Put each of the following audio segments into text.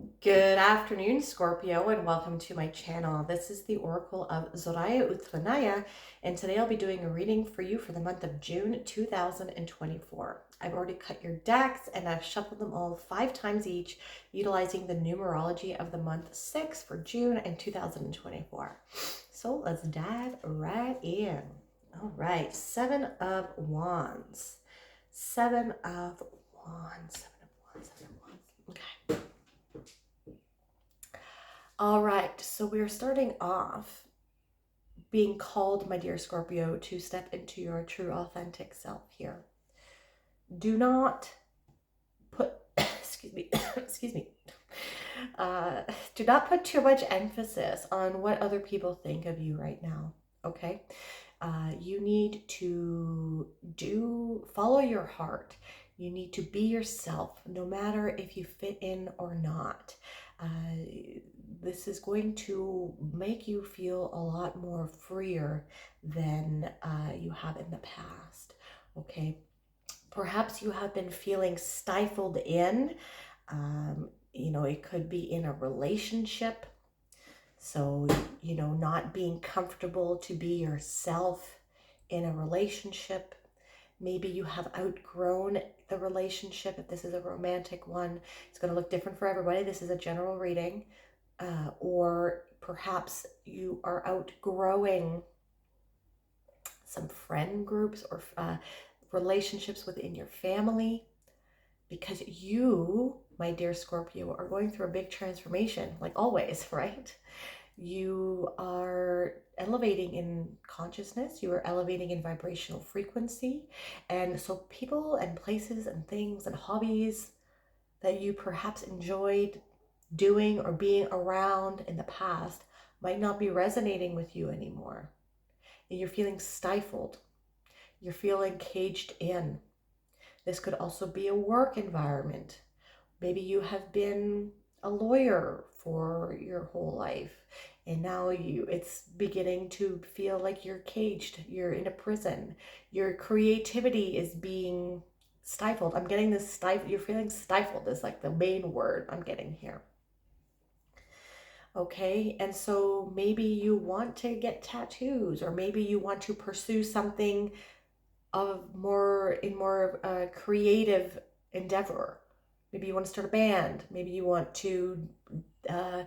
Good afternoon, Scorpio, and welcome to my channel. This is the Oracle of Zoraya Utranaya, and today I'll be doing a reading for you for the month of June 2024. I've already cut your decks and I've shuffled them all 5 times each, utilizing the numerology of the month 6 for June and 2024. So let's dive right in. All right, Seven of Wands. Seven of Wands. Seven of Wands. Seven of Wands. Okay. All right, so we're starting off being called, my dear Scorpio, to step into your true authentic self here. Do not put, excuse me, excuse me, do not put too much emphasis on what other people think of you right now, okay? You need to follow your heart. You need to be yourself, no matter if you fit in or not. This is going to make you feel a lot more freer than you have in the past, okay? Perhaps you have been feeling stifled in. It could be in a relationship. So, not being comfortable to be yourself in a relationship. Maybe you have outgrown the relationship. If this is a romantic one, it's going to look different for everybody. This is a general reading. Or perhaps you are outgrowing some friend groups or relationships within your family, because you, my dear Scorpio, are going through a big transformation, like always, right? You are elevating in consciousness, you are elevating in vibrational frequency. And so people and places and things and hobbies that you perhaps enjoyed doing or being around in the past might not be resonating with you anymore. And you're feeling stifled. You're feeling caged in. This could also be a work environment. Maybe you have been a lawyer for your whole life, and now it's beginning to feel like you're caged. You're in a prison. Your creativity is being stifled. I'm getting this stifle. You're feeling stifled is like the main word I'm getting here. Okay, and so maybe you want to get tattoos, or maybe you want to pursue something of more creative endeavor. Maybe you want to start a band. Maybe you want to uh,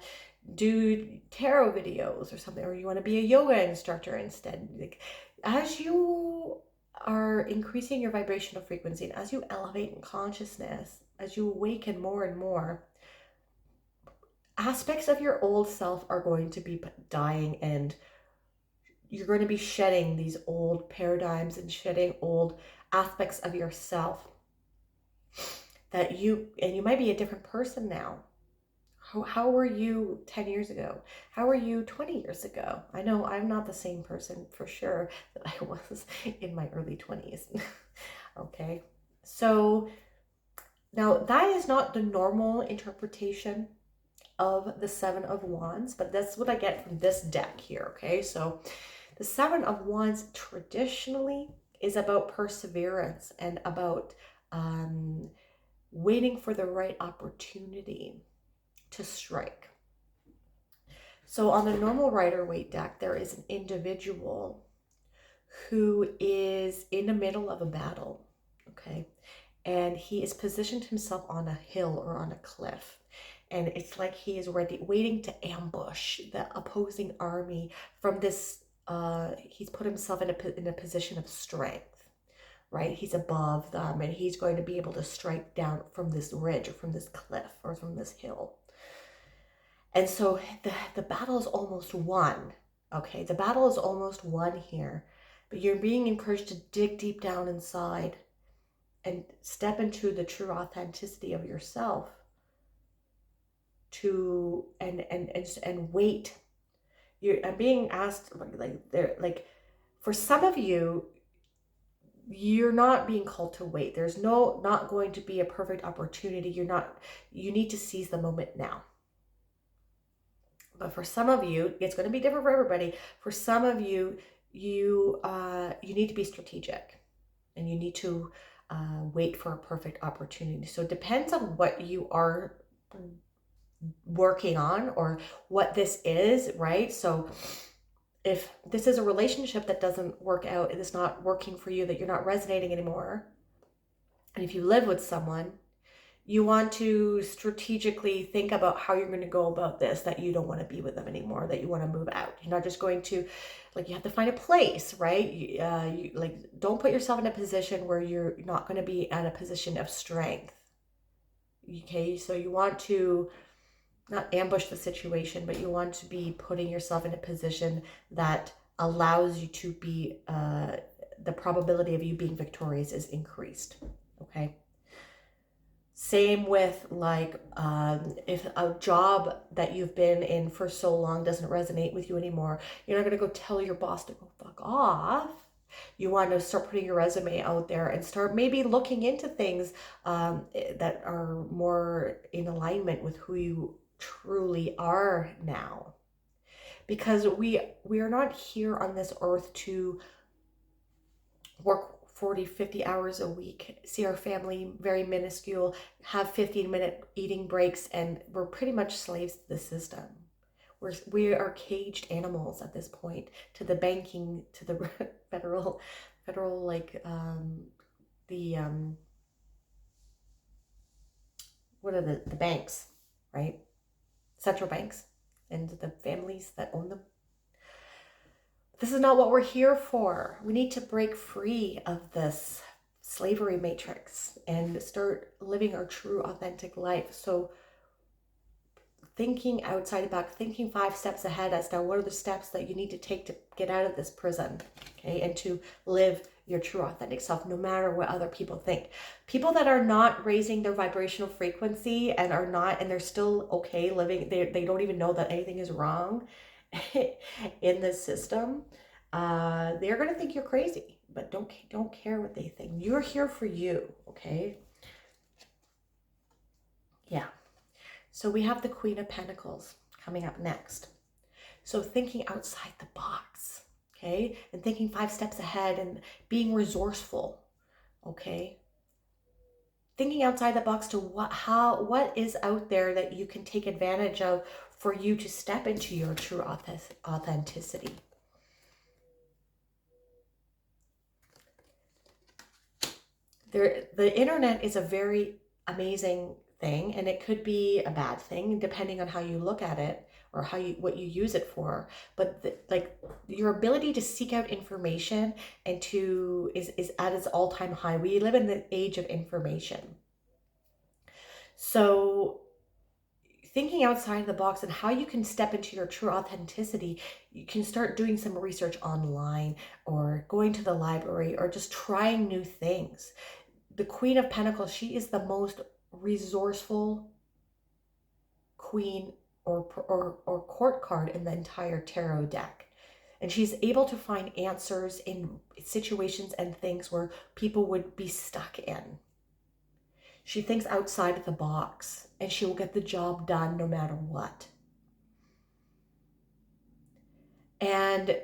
do tarot videos or something, or you want to be a yoga instructor instead. Like, as you are increasing your vibrational frequency and as you elevate in consciousness, as you awaken more and more, aspects of your old self are going to be dying, and you're going to be shedding these old paradigms and shedding old aspects of yourself and you might be a different person now. How were you 10 years ago? How were you 20 years ago? I know I'm not the same person for sure that I was in my early 20s. Okay, so now that is not the normal interpretation of the Seven of Wands, but that's what I get from this deck here. Okay, so the Seven of Wands traditionally is about perseverance and about waiting for the right opportunity to strike. So on the normal Rider-Waite deck, there is an individual who is in the middle of a battle, okay? And he is positioned himself on a hill or on a cliff. And it's like he is ready, waiting to ambush the opposing army from this, he's put himself in a position of strength, right? He's above them and he's going to be able to strike down from this ridge or from this cliff or from this hill. And so the battle is almost won, okay? The battle is almost won here, but you're being encouraged to dig deep down inside and step into the true authenticity of yourself to and wait. I'm being asked like for some of you, you're not being called to wait. There's not going to be a perfect opportunity. You need to seize the moment now. But for some of you, it's going to be different for everybody. For some of you, you need to be strategic, and you need to wait for a perfect opportunity. So it depends on what you are working on, or what this is, right? So if this is a relationship that doesn't work out, it is not working for you, that you're not resonating anymore, and if you live with someone, you want to strategically think about how you're going to go about this, that you don't want to be with them anymore, that you want to move out. You're not just going to, like, you have to find a place, right? You like, don't put yourself in a position where you're not going to be at a position of strength. Okay, so you want to not ambush the situation, but you want to be putting yourself in a position that allows you to be, the probability of you being victorious is increased. Okay. Same with like, if a job that you've been in for so long doesn't resonate with you anymore, you're not going to go tell your boss to go fuck off. You want to start putting your resume out there and start maybe looking into things that are more in alignment with who you truly are now. Because we are not here on this earth to work 40, 50 hours a week, see our family very minuscule, have 15-minute eating breaks, and we're pretty much slaves to the system. We are caged animals at this point, to the banking, to the federal like, what are the banks, right? Central banks and the families that own them. This is not what we're here for. We need to break free of this slavery matrix and start living our true, authentic life. So thinking outside the box, thinking 5 steps ahead as to what are the steps that you need to take to get out of this prison, okay, and to live your true, authentic self, no matter what other people think. People that are not raising their vibrational frequency and they're still okay living, they don't even know that anything is wrong in this system, they're going to think you're crazy, but don't care what they think. You're here for you, okay? Yeah. So we have the Queen of Pentacles coming up next. So thinking outside the box, okay? And thinking 5 steps ahead and being resourceful, okay? Thinking outside the box to what is out there that you can take advantage of for you to step into your true authenticity. The internet is a very amazing thing, and it could be a bad thing depending on how you look at it or what you use it for. But like, your ability to seek out information and is at its all-time high. We live in the age of information. So thinking outside the box and how you can step into your true authenticity, you can start doing some research online or going to the library or just trying new things. The Queen of Pentacles, she is the most resourceful queen or court card in the entire tarot deck. And she's able to find answers in situations and things where people would be stuck in. She thinks outside of the box, and she will get the job done no matter what. And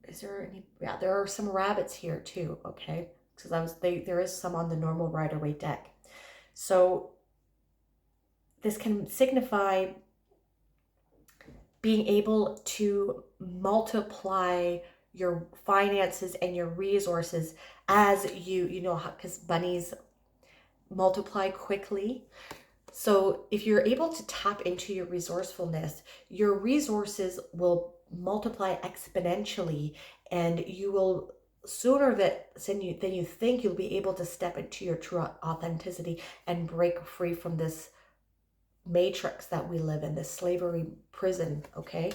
is there any, yeah, there are some rabbits here too, okay? Because there is some on the normal Rider-Waite deck. So this can signify being able to multiply your finances and your resources as you know, because bunnies multiply quickly. So if you're able to tap into your resourcefulness, your resources will multiply exponentially, and you will sooner than you think you'll be able to step into your true authenticity and break free from this matrix that we live in, this slavery prison, okay?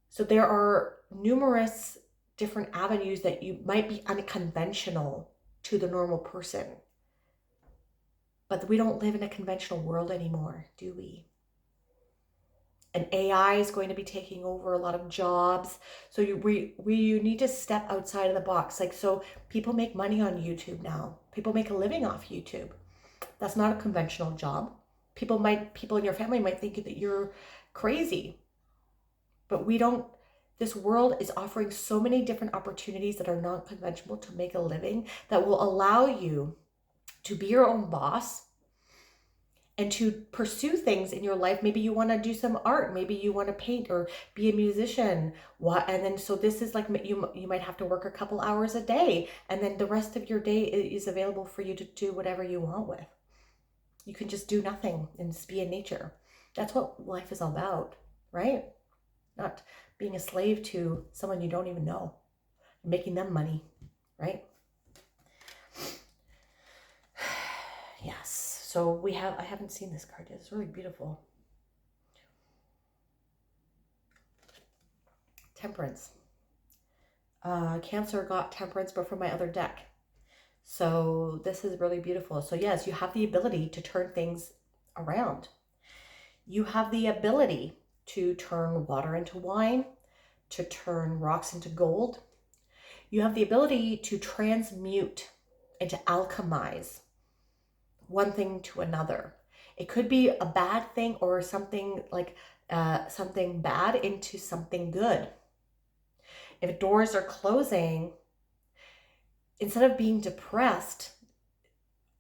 So there are numerous different avenues that you might be unconventional to the normal person. But we don't live in a conventional world anymore, do we? And AI is going to be taking over a lot of jobs. So you need to step outside of the box. Like, so people make money on YouTube now. People make a living off YouTube. That's not a conventional job. People in your family might think that you're crazy. But this world is offering so many different opportunities that are non-conventional to make a living that will allow you to be your own boss, and to pursue things in your life. Maybe you want to do some art, maybe you want to paint or be a musician. And then so this is like you might have to work a couple hours a day, and then the rest of your day is available for you to do whatever you want with. You can just do nothing and just be in nature. That's what life is all about, right? Not being a slave to someone you don't even know, making them money, right? Yes. So I haven't seen this card yet. It's really beautiful. Temperance. Cancer got Temperance, but from my other deck. So this is really beautiful. So yes, you have the ability to turn things around. You have the ability to turn water into wine, to turn rocks into gold. You have the ability to transmute and to alchemize one thing to another. It could be a bad thing or something like something bad into something good. If doors are closing, instead of being depressed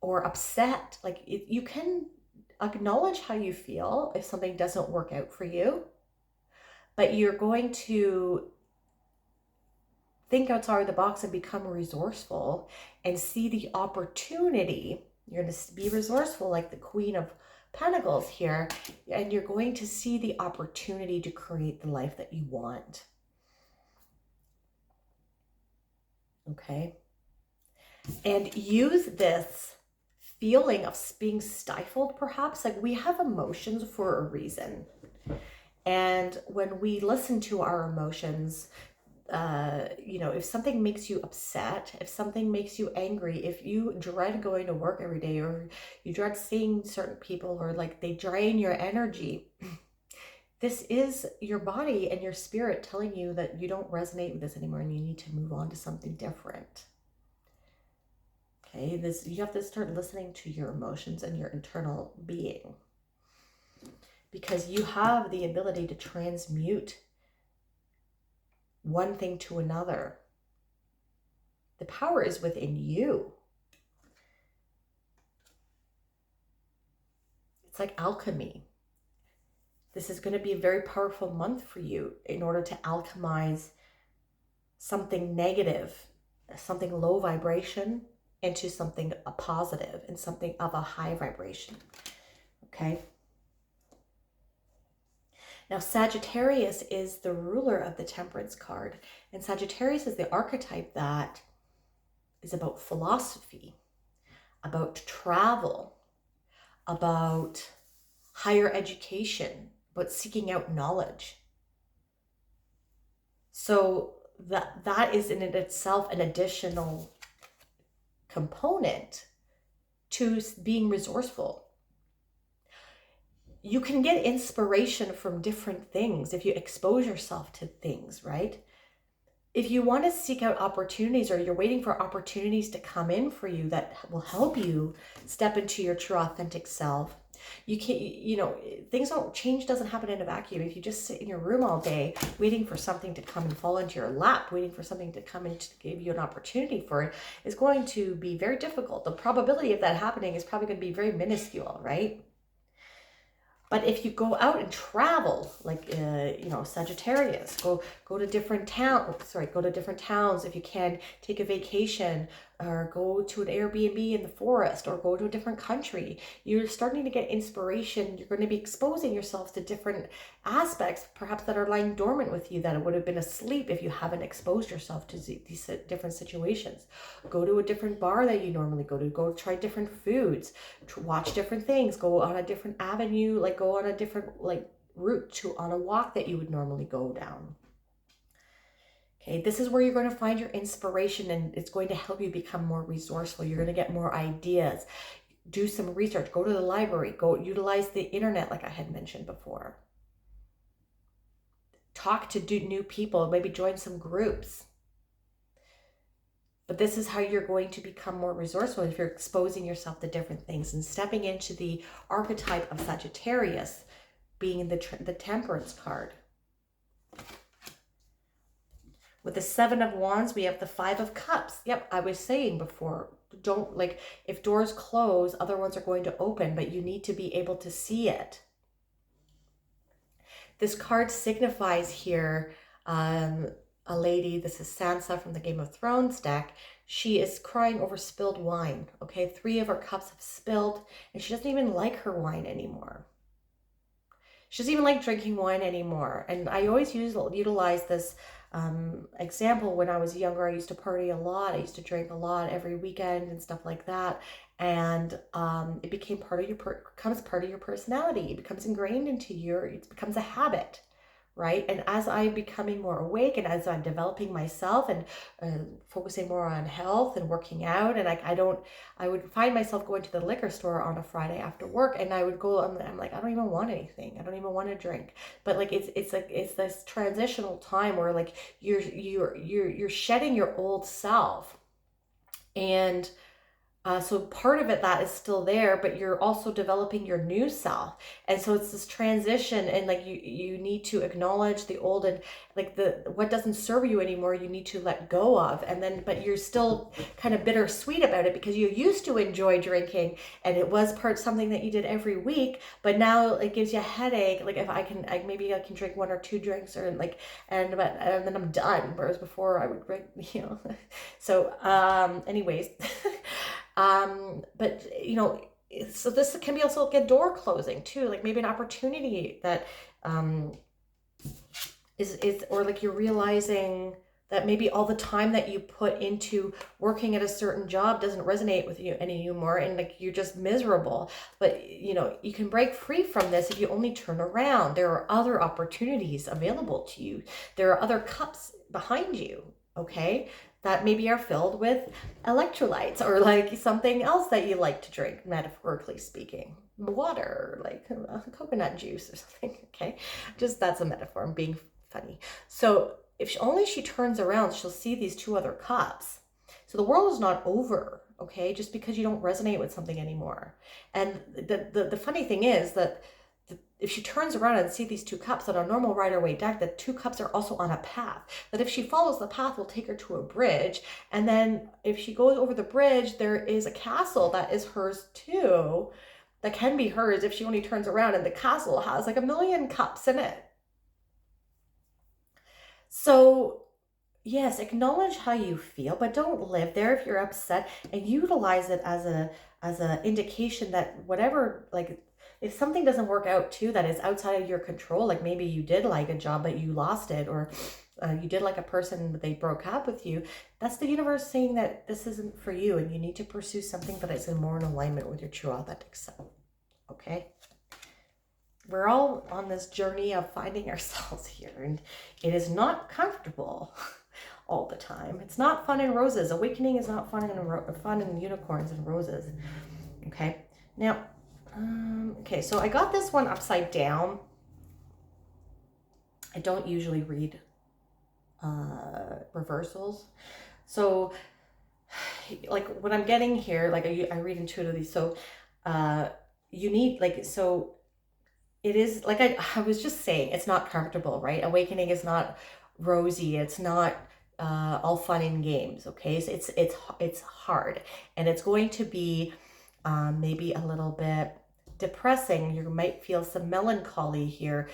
or upset, like you can acknowledge how you feel if something doesn't work out for you, but you're going to think outside the box and become resourceful and see the opportunity. You're going to be resourceful like the Queen of Pentacles here, and you're going to see the opportunity to create the life that you want. Okay? And use this feeling of being stifled, perhaps. Like, we have emotions for a reason. And when we listen to our emotions, if something makes you upset, if something makes you angry, if you dread going to work every day, or you dread seeing certain people, or like they drain your energy, this is your body and your spirit telling you that you don't resonate with this anymore and you need to move on to something different. Okay, you have to start listening to your emotions and your internal being, because you have the ability to transmute one thing to another. The power is within you. It's like alchemy. This is going to be a very powerful month for you in order to alchemize something negative, something low vibration, into something a positive and something of a high vibration. Okay? Now, Sagittarius is the ruler of the Temperance card. And Sagittarius is the archetype that is about philosophy, about travel, about higher education, about seeking out knowledge. So that is in itself an additional component to being resourceful. You can get inspiration from different things if you expose yourself to things, right? If you want to seek out opportunities, or you're waiting for opportunities to come in for you that will help you step into your true authentic self, you can't, change doesn't happen in a vacuum. If you just sit in your room all day waiting for something to come and fall into your lap, waiting for something to come in to give you an opportunity for it, is going to be very difficult. The probability of that happening is probably going to be very minuscule, right? But if you go out and travel, like, Sagittarius, go to different towns if you can, take a vacation, or go to an Airbnb in the forest, or go to a different country. You're starting to get inspiration. You're going to be exposing yourself to different aspects, perhaps that are lying dormant with you, that would have been asleep if you haven't exposed yourself to these different situations. Go to a different bar that you normally go to. Go try different foods. Watch different things. Go on a different avenue, like go on a different route on a walk that you would normally go down. Okay, this is where you're going to find your inspiration, and it's going to help you become more resourceful. You're going to get more ideas. Do some research. Go to the library. Go utilize the internet like I had mentioned before. Talk to new people. Maybe join some groups. But this is how you're going to become more resourceful, if you're exposing yourself to different things and stepping into the archetype of Sagittarius, being the Temperance card. With the Seven of Wands, we have the Five of Cups. Yep, I was saying before, don't like, if doors close, other ones are going to open, but you need to be able to see it. This card signifies here a lady, this is Sansa from the Game of Thrones deck. She is crying over spilled wine, okay? 3 of her cups have spilled, and she doesn't even like her wine anymore. She doesn't even like drinking wine anymore. And I always utilize this example. When I was younger, I used to party a lot. I used to drink a lot every weekend and stuff like that. And it became part of becomes part of your personality. It becomes ingrained into it becomes a habit, right? And as I'm becoming more awake and as I'm developing myself and focusing more on health and working out, and I would find myself going to the liquor store on a Friday after work, and I would go, I'm like, I don't even want anything. I don't even want to drink. But like, it's like, it's this transitional time where like you're shedding your old self. And so part of it that is still there, but you're also developing your new self. And so it's this transition, and like you need to acknowledge the old, and like what doesn't serve you anymore, you need to let go of. And then, but you're still kind of bittersweet about it because you used to enjoy drinking and it was something that you did every week, but now it gives you a headache. Like if maybe I can drink 1 or 2 drinks, or like, and then I'm done. Whereas before I would drink, So anyways, but so this can be also like a door closing too, like maybe an opportunity that is or like you're realizing that maybe all the time that you put into working at a certain job doesn't resonate with you anymore, and like you're just miserable. But you can break free from this if you only turn around. There are other opportunities available to you. There are other cups behind you, okay, that maybe are filled with electrolytes or like something else that you like to drink, metaphorically speaking, water, like coconut juice or something, okay? Just, that's a metaphor, I'm being funny. So if she turns around, she'll see these 2 other cups. So the world is not over, okay, just because you don't resonate with something anymore. And the funny thing is that if she turns around and see these 2 cups on a normal Rider-Waite deck, the 2 cups are also on a path. That if she follows the path, will take her to a bridge. And then if she goes over the bridge, there is a castle that is hers too, that can be hers if she only turns around, and the castle has like 1,000,000 cups in it. So yes, acknowledge how you feel, but don't live there if you're upset, and utilize it as a indication that whatever, like, if something doesn't work out too that is outside of your control, like maybe you did like a job but you lost it, or you did like a person but they broke up with you, that's the universe saying that this isn't for you and you need to pursue something that is more in alignment with your true authentic self, okay? We're all on this journey of finding ourselves here, and it is not comfortable all the time. It's not fun and roses. Awakening is not fun and unicorns and roses. Okay. Now, okay, so I got this one upside down. I don't usually read reversals. So like what I'm getting here, like I read intuitively. So you need, like, so it is like I was just saying, it's not comfortable, right? Awakening is not rosy. It's not all fun and games, okay? So it's hard, and it's going to be maybe a little bit depressing. You might feel some melancholy here,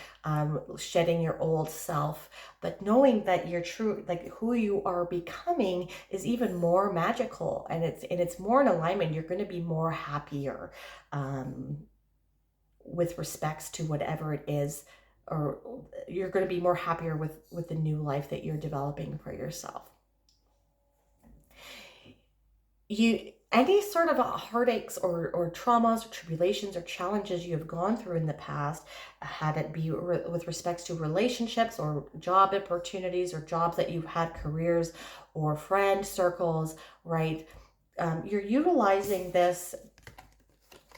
shedding your old self, but knowing that your true, like who you are becoming, is even more magical, and it's more in alignment. You're going to be more happier with respects to whatever it is, or you're going to be more happier with the new life that you're developing for yourself. Any sort of heartaches or traumas or tribulations or challenges you have gone through in the past, had it be with respects to relationships or job opportunities or jobs that you've had, careers or friend circles, right? You're utilizing this.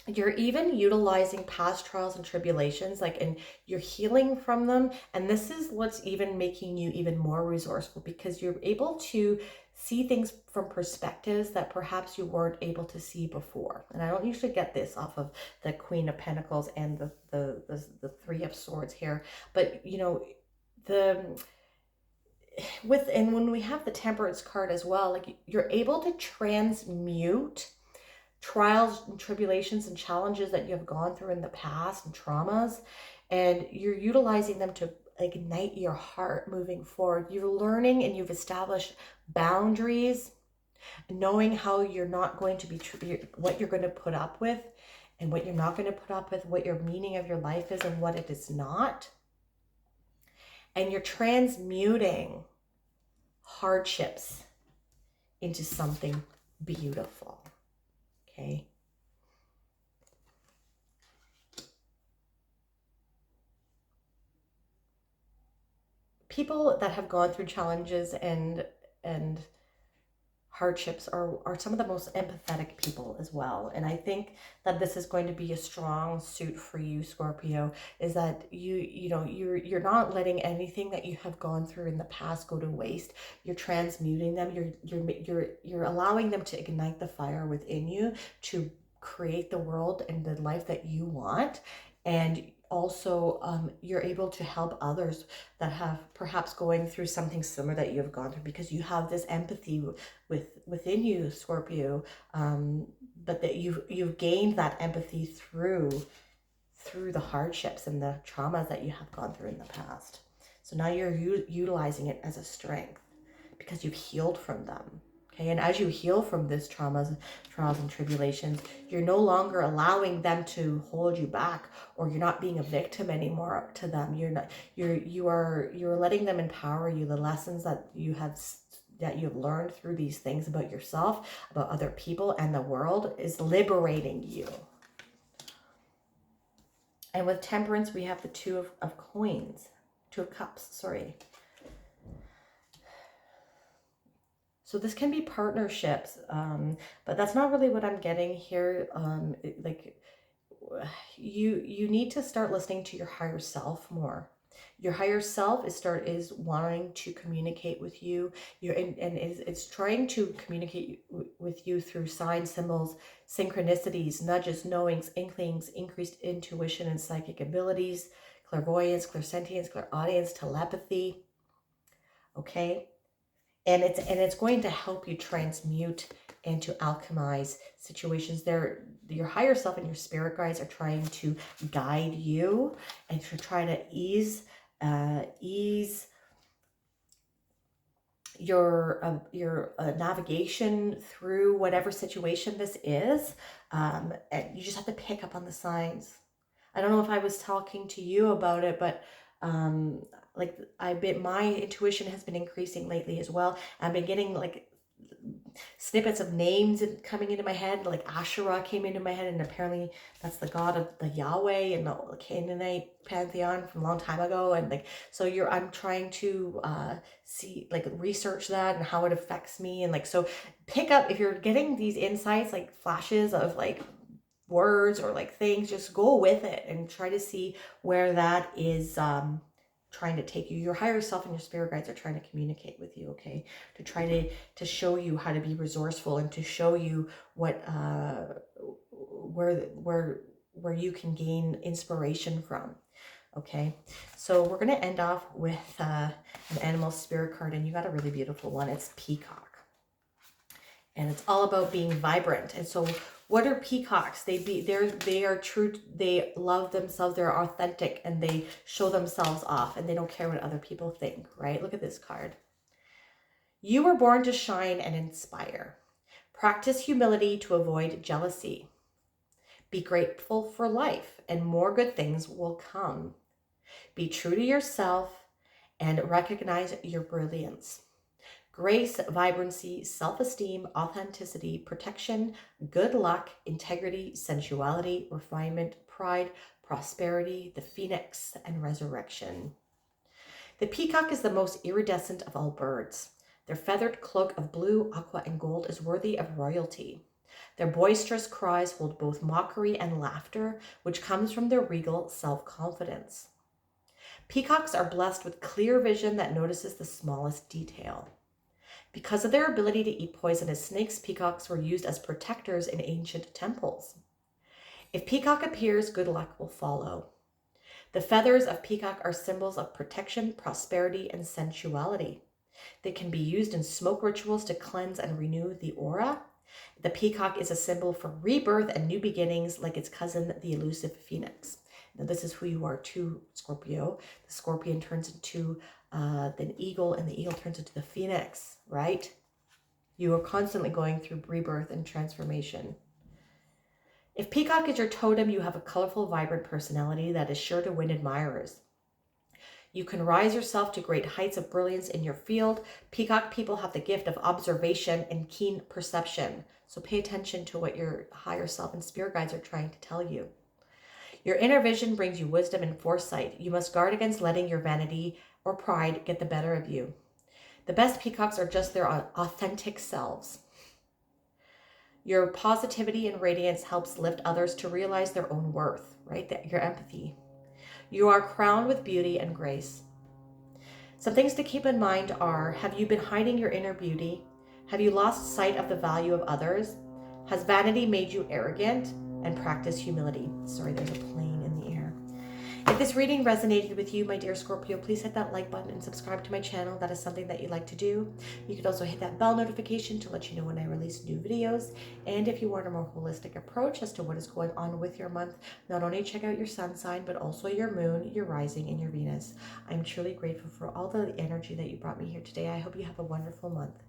You're even utilizing past trials and tribulations, like, and you're healing from them. And this is what's even making you even more resourceful, because you're able to see things from perspectives that perhaps you weren't able to see before. And I don't usually get this off of the Queen of Pentacles and the 3 of Swords here, but and when we have the Temperance card as well, like you're able to transmute trials and tribulations and challenges that you have gone through in the past and traumas, and you're utilizing them to ignite your heart moving forward. You're learning and you've established boundaries, knowing how you're not going to be what you're going to put up with and what you're not going to put up with, what your meaning of your life is and what it is not. And you're transmuting hardships into something beautiful. Okay. People that have gone through challenges and hardships are some of the most empathetic people as well. And I think that this is going to be a strong suit for you, Scorpio, is that you're not letting anything that you have gone through in the past go to waste. You're transmuting them. You're allowing them to ignite the fire within you to create the world and the life that you want. And also you're able to help others that have perhaps going through something similar that you have gone through, because you have this empathy within you, Scorpio, but that you've gained that empathy through the hardships and the traumas that you have gone through in the past. So now you're utilizing it as a strength because you've healed from them. Okay, and as you heal from this traumas, trials and tribulations, you're no longer allowing them to hold you back, or you're not being a victim anymore to them. You're letting them empower you. The lessons that you have learned through these things about yourself, about other people and the world is liberating you. And with Temperance, we have the Two of Cups, sorry. So this can be partnerships, but that's not really what I'm getting here. You need to start listening to your higher self more. Your higher self is wanting to communicate with you. It's trying to communicate with you through signs, symbols, synchronicities, nudges, knowings, inklings, increased intuition and psychic abilities, clairvoyance, clairsentience, clairaudience, telepathy. Okay. And it's going to help you transmute and to alchemize situations. Your higher self and your spirit guides are trying to guide you and to try to ease your navigation through whatever situation this is. And you just have to pick up on the signs. I don't know if I was talking to you about it, but my intuition has been increasing lately as well. I've been getting like snippets of names coming into my head, like Asherah came into my head, and apparently that's the god of the Yahweh and the Canaanite pantheon from a long time ago. And like, so I'm trying to see, like, research that and how it affects me. And like, so pick up, if you're getting these insights, like flashes of like words or like things, just go with it and try to see where that is trying to take you. Your higher self and your spirit guides are trying to communicate with you, okay, to try to show you how to be resourceful and to show you what where you can gain inspiration from. Okay, so we're going to end off with an animal spirit card, and you got a really beautiful one. It's Peacock, and it's all about being vibrant. And so what are peacocks? They are true. They love themselves. They're authentic, and they show themselves off, and they don't care what other people think, right? Look at this card. You were born to shine and inspire. Practice humility to avoid jealousy. Be grateful for life, and more good things will come. Be true to yourself and recognize your brilliance. Grace, vibrancy, self-esteem, authenticity, protection, good luck, integrity, sensuality, refinement, pride, prosperity, the phoenix, and resurrection. The peacock is the most iridescent of all birds. Their feathered cloak of blue, aqua, and gold is worthy of royalty. Their boisterous cries hold both mockery and laughter, which comes from their regal self-confidence. Peacocks are blessed with clear vision that notices the smallest detail. Because of their ability to eat poisonous snakes, peacocks were used as protectors in ancient temples. If peacock appears, good luck will follow. The feathers of peacock are symbols of protection, prosperity, and sensuality. They can be used in smoke rituals to cleanse and renew the aura. The peacock is a symbol for rebirth and new beginnings, like its cousin, the elusive phoenix. Now, this is who you are too, Scorpio. The scorpion turns into the eagle, and the eagle turns into the phoenix, right? You are constantly going through rebirth and transformation. If peacock is your totem, you have a colorful, vibrant personality that is sure to win admirers. You can rise yourself to great heights of brilliance in your field. Peacock people have the gift of observation and keen perception. So pay attention to what your higher self and spirit guides are trying to tell you. Your inner vision brings you wisdom and foresight. You must guard against letting your vanity or pride get the better of you. The best peacocks are just their authentic selves. Your positivity and radiance helps lift others to realize their own worth, right? Your empathy. You are crowned with beauty and grace. Some things to keep in mind are, have you been hiding your inner beauty? Have you lost sight of the value of others? Has vanity made you arrogant? And practice humility. Sorry, there's a plane in the air. If this reading resonated with you, my dear Scorpio, please hit that like button and subscribe to my channel. That is something that you'd like to do. You could also hit that bell notification to let you know when I release new videos. And if you want a more holistic approach as to what is going on with your month, not only check out your sun sign, but also your moon, your rising, and your Venus. I'm truly grateful for all the energy that you brought me here today. I hope you have a wonderful month.